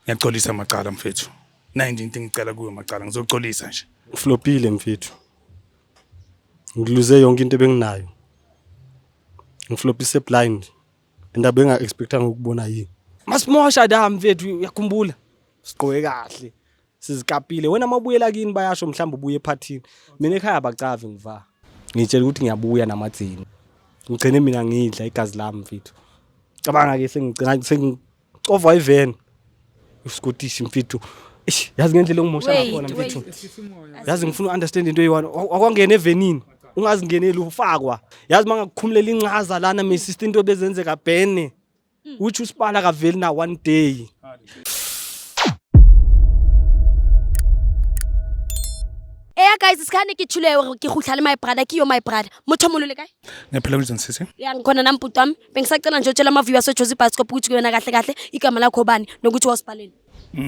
Ngiyaxolisa amacala mfethu. Nanje into engicela kuyo amacala ngizoxolisa nje. Flopile mfethu. Ngiluze yonke into ebenginayo. Ngiflopise blind. Indaba enga expectanga ukubona yini. Masimosha da mfethu uyakhumbula. Siqoke kahle. Sizikapile. Wena mabuyela kini bayasho mhlawumbe ubuye ephathini. Mina ekhaya bacavi ngiva. Ngitshela ukuthi ngiyabuya namathini. Ngigcine mina ngidla igazi lami mfethu. Cabanga ke sengicova ivan. UScottish mfethu. Yazi ngendlela engimosha ngakhona mfethu. Yazi ngifuna understand into eyiwani. Akwangena evenini. Ungazi ngeneli ufakwa. Yazi mangakukhumulela incaza lana my sister into bezenzeka bhene. Uthi usipala kaveli na one day. Guys, isikhathi ngithulele ke gutla my brother kiyo my brother. Motho molole kae? Ngiyaphela ukuthi sisi. Ya ngikhona namputhu wami. Bengisacela nje utshela ama viewers weJozi Bioscope ukuthi kuyona kahle kahle igama lakho bani nokuthi wasipaleni.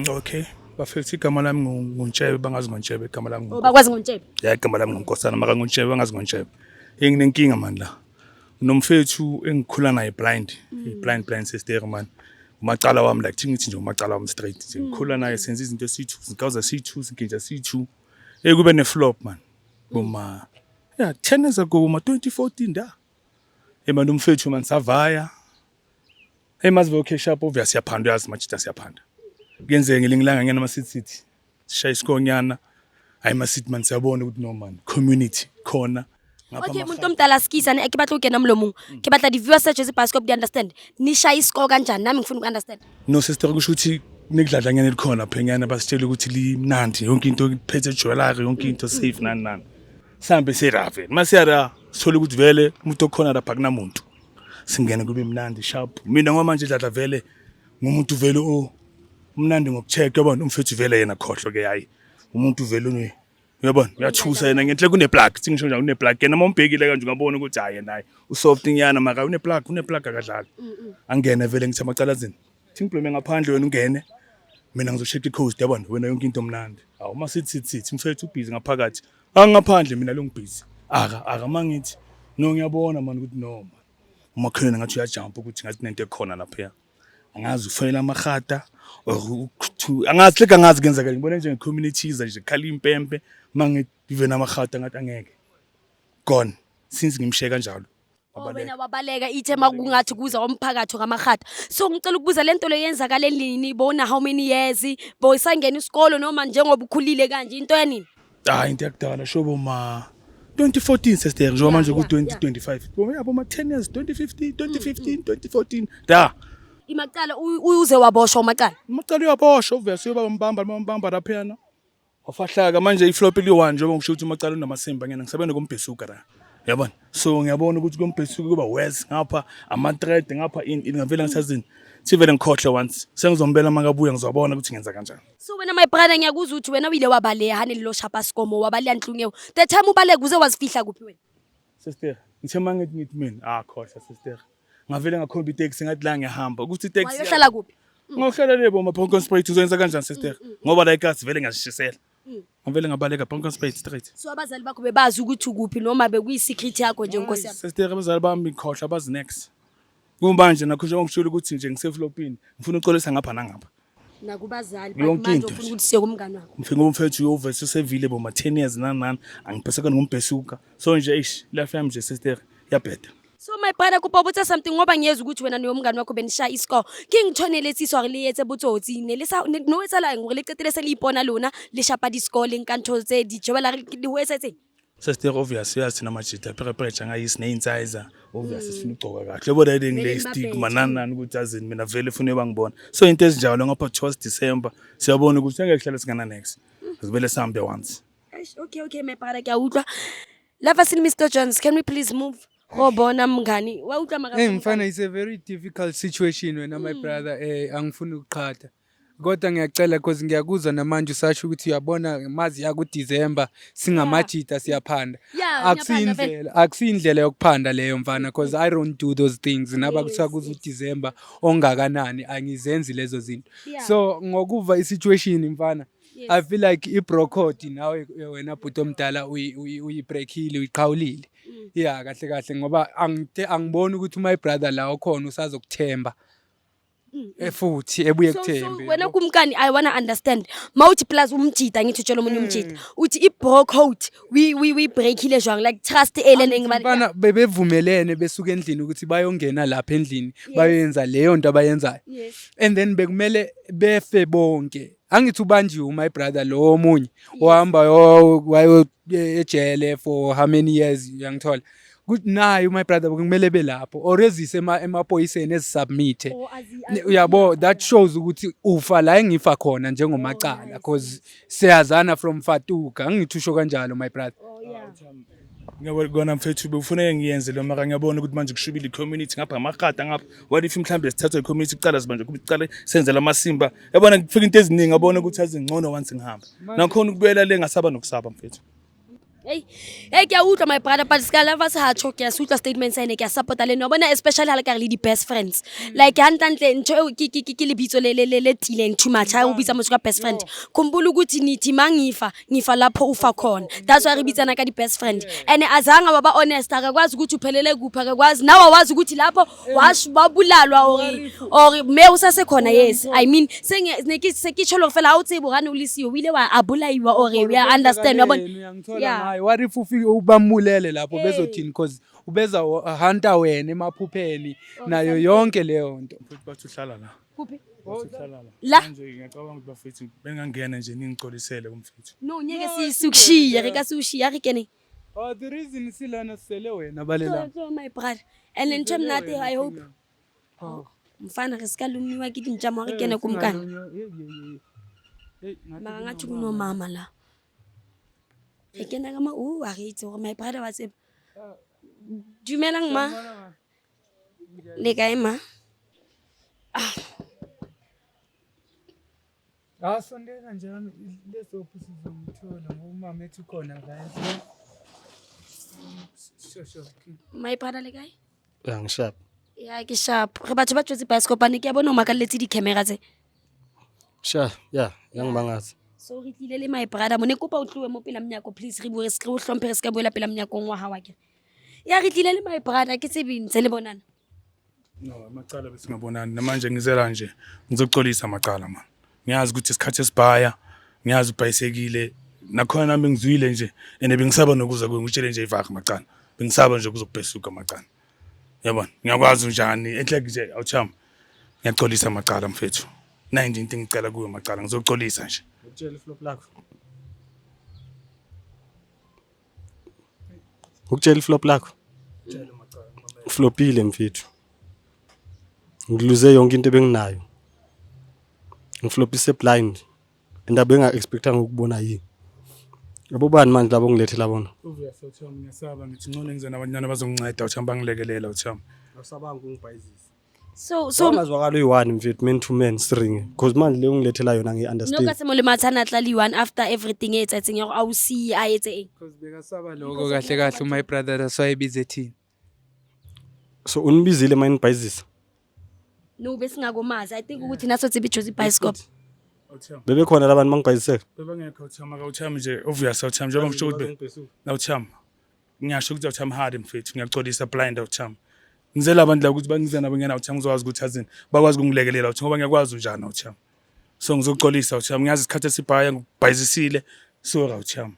Okay. Bafethu igama lami nguNtshebe bangazi ngoNtshebe igama lami. Bakwazi ngoNtshebe. Ya igama lami nguNkosana maka ngoNtshebe bangazi ngoNtshebe. Nginenkinga man la. Nomfethu engikhula naye blind. Blind sister man. Umacala wami like ngithi nje umacala wami straight. Ngikhula naye senza izinto C2, ngikauza C2, sinkinja C2. Kube ne-flop man. Boma. Yeah, 10 years ago, 2014 da. Man umfethu man savaya. Mazive cash up obvious siyaphanda yazi machita siyaphanda. Kuyenzeka ngelingilanga ngena ama-city. Sishaya isikonyana. Hayi ma-city man siyabona ukuthi no man. Community khona. Okay, umuntu omdala sikisa ke batla ukena mlomo. Ke batla di viewers seJozi Bioscope di understand. Nishaya isikole kanjani nami ngifuna ukunderstand. No sister kusho ukuthi nikudladla ngene likhona phenyana basitshela ukuthi limnandi yonke into iphethe jewelry yonke into safe nani sambe serave masiyara sithola ukuthi vele umuntu okhona lapha kunamuntu singene kube mnandi sharp mina ngoba manje dladla vele ngumuntu vele umnandi ngokucheck yabona umfethu vele yena khohlo ke hayi umuntu vele uyabona uyathusa yena ngenhle kune plug singisho nje une plug yena mombhekile kanje ungabona ukuthi hayi naye usoft nyana maka une plug akadlala angene vele ngithi amacalazini thingiplume ngaphandle wena ungene mina ngizocheck i-coast yabona wena yonke into omnandi awu masithi mfethu ubhizi ngaphakathi angaphandle mina lo ngibhizi aka mangithi no ngiyabona man ukuthi no umakhona ngathi uyajump ukuthi ngathi nento ekhona lapha angazi ufayela amahata angazi leka ngazi kenzeka ngibona nje nge-communities nje khala impempe mangithi even amahata ngathi angeke gone since ngimsheka kanjalo Wena wabaleka ithema kungathi kuza umphakathi kamahata. So ngicela ukubuza lento le yenzakala endlini bona how many years boy sangena isikolo noma njengoba ukhulile kanje into yanini? Into yakudala shobo ma 2014 sister njengoba manje ku 2025. Yabo ma 10 years 2015 2014 da. Imaqala uze waboshwa umaqala. Umaqala uyaboshwa obviously ubamba lapha yana. Wafahlaka manje iflop ili1 njengoba ngisho ukuthi umaqala unamasemba ngena ngisebenza kombhesuka la. Yabona so ngiyabona ukuthi kombhesuka kuba west ngapha ama-thread ngapha ngavela ngisazini sivele ngikhohle once sengizombela makabuya ngizobona ukuthi ngenza kanjani. So wena my brother ngiyakuzwa ukuthi wena uyile wabaleya hani lelo shapa sikomo wabaleya Nhlungewu the time ubaleka uze wazifihla kuphi wena? Sister ngithe mangithi mina khohle sister ngavele ngakhomba itaxi ngathi la ngiyahamba ukuthi itaxi wayohlala kuphi? Ngohlala lebo ma Bronco Spray uzoyenza kanjani sister ngoba la ikasi vele ngazishisela ngavele ngabaleka Bronco Spray straight. So abazali bakho bebazi ukuthi ukuphi noma bekuyisecret yakho nje Nkosi yami? Sister abazali bami ngikhohle abazi next kumanje nakho nje ngishilo ukuthi nje ngiseflopini ngifuna uxolisa ngapha nangapha nakubazali manje ufuna ukuthi siye kumngane wakho ngifika umfethu yovese usevile bo ma 10 years nani angipheseka ngombhesuka so nje life yami nje sister yabheda. So my brother kupobutsa something ngoba ngiyeza ukuthi wena nomngane wakho benishaya iscore ngingithonele siswa liyetse butsotsi nowetsa la ngore leqetele selipona lona le shapa di score lenkantho tse di jewela le wetsetse. Sister obvious yathina majita prepare ngayisi neinsizer obvious sifuna ugcoka kahle yabo la ngile stick mananani ukuthi azini mina vele ufune bangibona so into ezinjalo ngapha 12 December siyabona ukuthi angeke hlala singana next sivele sambe once. Okay my brother kuyawutlwa lava sini Mr Jones can we please move? Bona mngani wawutlwa maka mfana it's a very difficult situation wena my brother angifuni ukuqhatha kodwa ngiyacela because ngiyakuzwa namanje usasho ukuthi uyabona mazi ya ku December singamajita siyaphanda akusindlela yokuphanda leyo mfana because I don't do those things naba kuthiwa kuza uDecember ongakanani angizenzi lezo zinto so ngokuva isituation mfana I feel like ibrocode nawe wena bhuti omdala uyibreakile uyiqhawulile kahle ngoba angiboni ukuthi my brother la okhona usazokuthemba futhi ebuye So kuthembe wena kumkani I wanna understand mawuthi plus umjida ngithi utshela umunye umjida uthi i-bro code we breakile jwang like trust alien engibani mfana bebevumelene besuka endlini ukuthi bayongena lapha endlini bayoyenza leyo nto abayenzayo and then bekumele befe bonke angithi ubanjiwe my brother lo omunye ohamba wayo ejele for how many years uyangithola ukuthi naye my brother bekumele belapho or ezise emaphoyiseni ezisubmit uyabo that shows ukuthi ufa la engifa khona njengomacala because siyazana from Fatuka angithi usho kanjalo my brother. Ngiyabona mfethu befuneka ngiyenze lo maka ngiyabona ukuthi manje kushubile i-community ngapha amahata ngapha what if mhlambe sithathwe i-community icala sibanje kucala senzela amasimba yabona kufika into eziningi ngabona ukuthi azingcono once ngihamba nakhona ukubuyela le ngasaba nokusaba mfethu. Hey kuyawutlwa my brother but ska lava sa hatsho ke sutlwa statement sa ene ke support le no bona especially hala ka le di best friends like hantantle ntho ke lebitso le tileng too much ha o bitsa motho ka best friend khumbula ukuthi nithi mangifa lapho ufa khona that's why re bitsana ka di best friend and azanga baba honest akakwazi ukuthi uphelele kupha akakwazi nawe wazi ukuthi lapho wabulalwa or me usase khona yes I mean sekitsho lo fela ha o tsebo gane ulisiwe ile wa abulaiwa or we understand wabona yeah what if ufike ubamulele lapho bezothini because ubeza hunter wena emaphupheni nayo yonke leyo nto bathi uhlala la kuphi uhlala la manje ngiyacabanga ukuthi bafethu bengangena nje ningicolisele kumfethu no nyeke sikushiya re ka siushiya re kene the reason silana sele wena balela so my brother and then time nate I hope mfana re ska lumiwa ke dintjamo re kene kumkana mara ngathi kuno mama la e kena ka ma a re itse gore my brother wa tseba dumelang ma le kae ma sondela njalo lesophu sizomthola ngoba methu khona guys sho my brother le kae Ngishap ya ke sharp re batho ba tswetse bioscope ne ke ya bona o makalletse di camera tse sha ya yangibangazi so re tlile le my brother mo ne kopa o tlowe mo pela mnyako please re bue re se o hlomphe re se ka boela pela mnyako wa hawa ke ya re tlile le my brother ke tsebintse le bonana no amacala bese ngabonani namanje ngizela nje ngizocolisa amacala man ngiyazi ukuthi isikhathi esibhaya ngiyazi ubhayisekile nakhona nami ngizwile nje ene bengisaba nokuza ngitshele nje ivaka amacala bengisaba nje ukuzobhesuka amacala yabona ngiyakwazi njani enhle nje awuchama ngiyacolisa amacala mfethu 19 into ngicela kuwe amacala ngizocolisa nje ukutshela iflop lakho ukutshela iflop lakho flopile mfethu ngiluze yonke into ebenginayo ngiflopise blind indaba enga expectanga ukubona yini yabo bani manje labo ngilethela bona obvious awuchama ngiyasaba ngithi ngone ngizena abanyana bazonginceda awuchama bangilekelela awuchama awusabanga ungibhayizisa so ngazwakala uyi1 mfethu man to man string because manje le ungilethela yona ngiunderstand no ka se mo le mathana tlali one after everything e etsetseng ya go a o see a etse eng because bekasaba lokho kahle kahle my brother that's why bize thini so unibizile mine bhayizisa no besingakomazi I think ukuthi naso tsibe Josie bioscope awuchama bebe khona labantu bangibhayiziseka bebangekho awuchama awuchama nje obvious awuchama njengoba ngisho ukuthi awuchama ngiyasho ukuthi awuchama hard mfethu ngiyacolisa blind awuchama ngizela abantu la ukuthi bangizana abangena awuchama ngizokwazi ukuthi azini bakwazi ukungilekelela awuthi ngoba ngiyakwazi njani awuchama so ngizocolisa awuchama ngiyazi isikhathi esibhaya ngibhayizisile so awuchama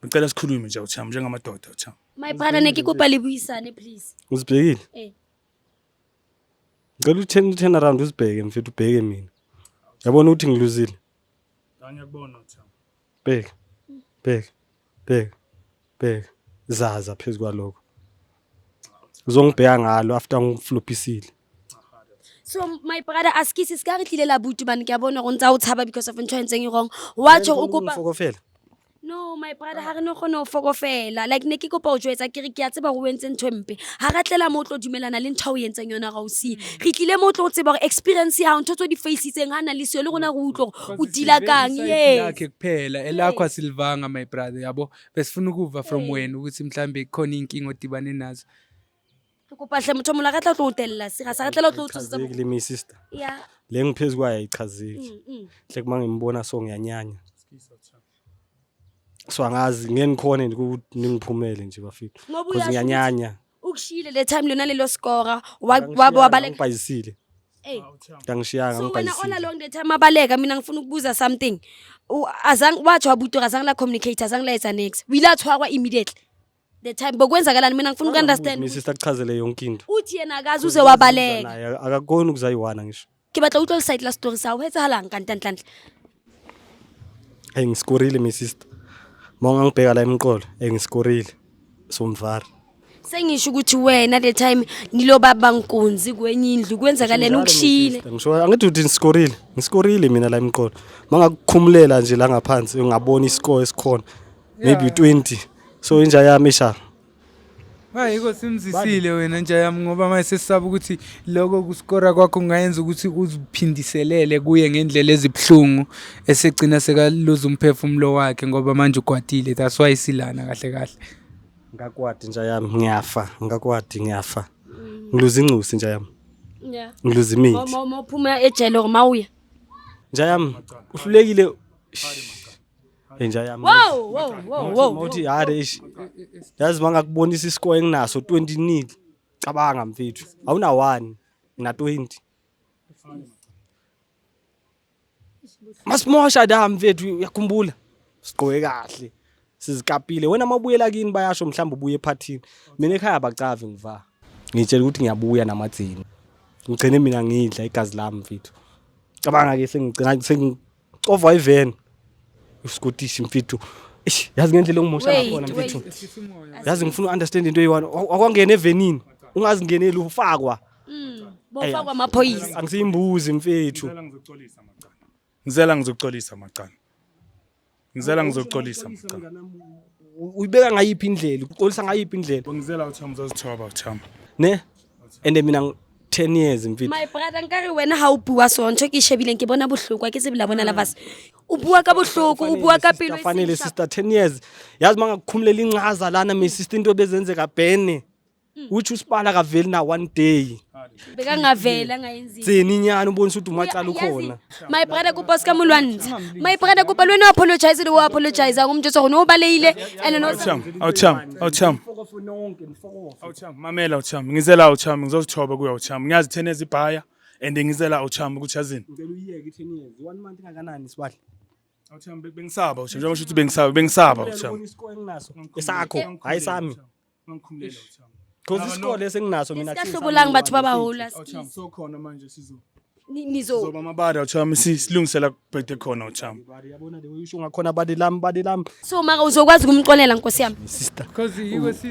ngicela sikhulume nje awuchama njengamadoda awuchama my brother ne ke kopa le buisane please uzibhekile ngicela u10 around uzibheke mfethu ubheke mina yabona ukuthi ngiluzile ngiyakubona awuchama bheka zaza phezulu kwalokho uzongibheka ngalo after ngiflopisile so my brother askisi ska re tlile la butu bane ke a bona go ntsa o tshaba because of ntho entseng e wrong watch o kopa fokofela no my brother ha re no gone o fokofela like ne ke kopa o jwetsa ke re ke a tseba go wentse ntho mpe ha ra tlela mo tlo dumelana le ntho o yentseng yona ga o si re tlile mo tlo tseba gore experience ya ntho tso di faceitseng hana le sio le gona go utlo o dila kang yakhe kuphela elakho asilivanga my brother yabo besifuna ukuva from wena ukuthi mhlambe khona inkingo odibane nazo ke kopa hle motho mola ka tla tlo utella se ga sa tlela tlo utlositsa le my sister yeah le ngiphezulu kwayo ayichazeki hle kuma ngimbona so ngiyanyanya so angazi ngenikhona nje ukuthi ningiphumele nje bafethu because ngiyanyanya ukushile le time lona lelo scorer wabaleka ngibhayisile hey ngangishiyanga so wena all ngibhayisile along the time abaleka mina ngifuna ukubuza something azange wathi wabuto azange la communicate azange la etsa next wila thwakwa immediately the time bokwenzakalani mina ngifuna ukunderstand mi sister kuchazele yonke into uthi yena akazi uze wabaleka naye akakoni ukuzayiwana ngisho ke batla utlo side la story sawo hetsahalang kantanhlanhla hey ngisikorile mi sister mawunga ngibheka la emqolo ngisiskorile somvara sengisho ukuthi wena the time nilo baba nkunzi kwenye indlu kwenzakaleni ukushile ngisho angithi uthi ngisikorile mina la emqolo mangakukhumulela nje la ngaphansi ungabona iscore esikhona maybe 20 so inja yami isha hayi kosimzisile wena nje yami ngoba manje sesisaba ukuthi lokho kuskora kwakho ungayenza ukuthi uziphindiselele kuye ngendlela ezibhlungu esegcina sekaluza umphefumulo wakhe ngoba manje ukwatile that's why silana kahle kahle ngakwadi nje yami ngakwadi ngiyafa ngiluza incusi nje yami yeah ngiluza imithi uphuma ejele mawuya nje yami uhlulekile nje yami wow uthi hade ish yazi mangakubonisa iscore enginaso 20-0 cabanga mfethu awuna 1 na 20 masimosha da mfethu uyakhumbula siqoke kahle sizikapile wena mabuyela kini bayasho mhlamba ubuye ephathini mina ekhaya bacavi ngiva ngitshela ukuthi ngiyabuya namadzini ngigcine mina ngidla igazi lami mfethu cabanga ke sengigcina sengicova ivan uScottish mfethu yazi ngendlela engimosha ngakhona mfethu yazi ngifuna understand into eyi1 akwangena evenini ungazi ngeneli ufakwa bofakwa amaphoyisa angisiyimbuzi mfethu ngizela ngizoxolisa macala uyibeka ngayiphi indlela uxolisa ngayiphi indlela ngizela uthamba uzozithoba uthamba ne ende mina 10 years mfethu my brother nkare wena ha o bua sontsho ke shebile ke bona bohloko ke se bila bona la basi o bua ka bohloko o bua ka pelo fanele sister 10 years yazi mangakukhumulela incaza lana my sister into bezenzeka bhene uthi usipala kaveli na one day beka ngavela ngayenzi tseni inyana ubonisa ukuthi umacala ukhona my brother kupa ska mulwanza my brother kupa lwena apologize lo apologize ngumthetho ngoba ubaleyile and no awuthamba mamela awuthamba ngizela awuthamba ngizozithoba kuya awuthamba ngiyazi 10 years ibhaya and ngizela awuthamba ukuthi yazini ngicela uyeke 10 years 1 month kangakanani sibali awuthamba bengisaba njengoba usho ukuthi bengisaba awuthamba esakho hayi sami ngikhumbule awuthamba because isikole esenginaso mina sihlobolang bathu babahola so khona manje nizo zoba mabada awuthamba silungisela kubhede khona awuthamba yabona le usho ngakhona bade lami so maka uzokwazi kumxolela nkosi yami sister because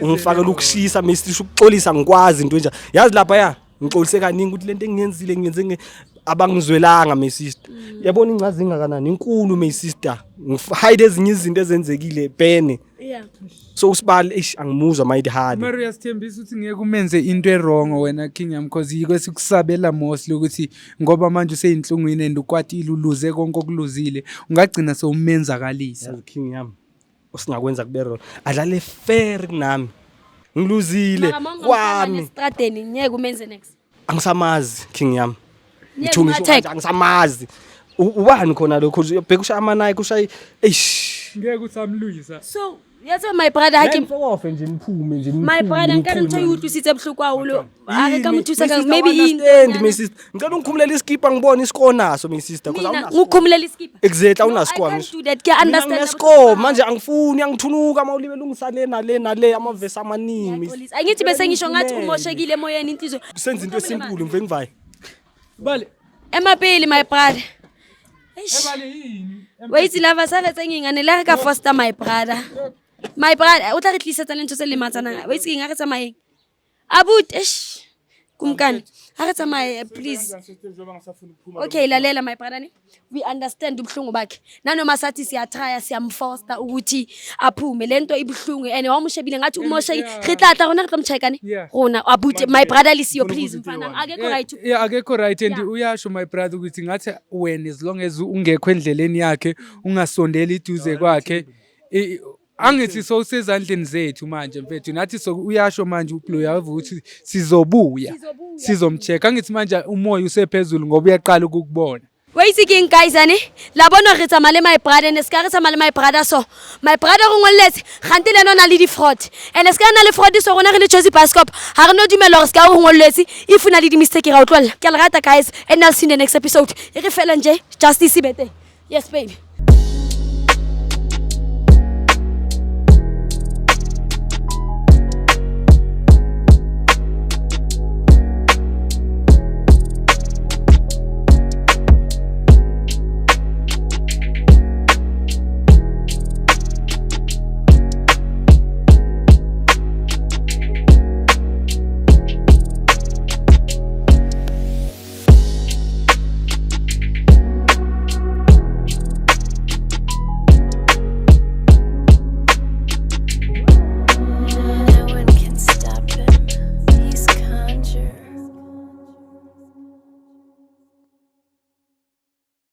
ungifakela ukushisa mesithi ukuxolisa ngikwazi into enja yazi lapha ya ngixolise kaningi ukuthi lento engiyenzile ngiyenze abangizwelanga my sister yabona incazi ingakanani inkulu my sister ngihide ezinye izinto ezenzekile bene yeah so usibali angimuzwa mighty hard Maria sithembisa ukuthi ngeke umenze into errong wena king yami because yiko sikusabela mostly ukuthi ngoba manje useyinhlungwini and ukwatile uluze konke okuluzile ungagcina sewumenzakalisa yazi king yami usingakwenza kubero adlale fair nami ngiluzile kwami estradeni ngeke umenze next angisamazi king yami ngithungiswa angisamazi ubani khona lokho bheka ushaya amanayi kushaya ngeke uthamluyisa so yazi my brother hakim ofe nje niphume nje my brother nkare ngithoya ukuthi usithe ebuhlungu awulo ake kamuthusa ka maybe understand my sister ngicela ungikhumulela iskipa ngibone isikho naso my sister because awunaso ngukhumulela iskipa exactly awunasikho I can't do that ke understand nesiko manje angifuni angithunuka mawulibe lungisale nale amavesi amaningi angithi bese ngisho ngathi umoshekile emoyeni inhliziyo senza into esimpulu mve ngivaye bale emapeli my brother ebale yini wait lava sa fetsa ngingane la ka foster my brother o tla re tlisetsa le ntho se le matsana wait ke nga re tsamaye abut kumkani ha re tsamaye please okay lalela my brother ne we understand ubuhlungu bakhe nanoma sathi siyatry siyamfoster ukuthi aphume lento ibuhlungu and wamushebile ngathi umoshe re tla rona re tlamcheka ne rona abut my brother lisiyo please mfana akekho right yeah akekho right and uyasho my brother ukuthi ngathi when as long as ungekho endleleni yakhe ungasondeli iduze kwakhe angithi so sezandleni zethu manje mfethu nathi so uyasho manje uploya ukuthi sizobuya sizomcheck angithi manje umoya usephezulu ngoba uyaqala ukukubona Wait again, guys, ane. La bona re tsamaya le my brother, ne ska re tsamaya le my brother so. My brother go ngoletse, gante le nona le di fraud. And ska na le fraud so rona re le Jozi Bioscope. Ha re no dumela re ska go ngoletse if una le di mistake ra utlwala. Ke le rata guys, and I'll see you in the next episode. E re fela nje, justice bete. Yes baby.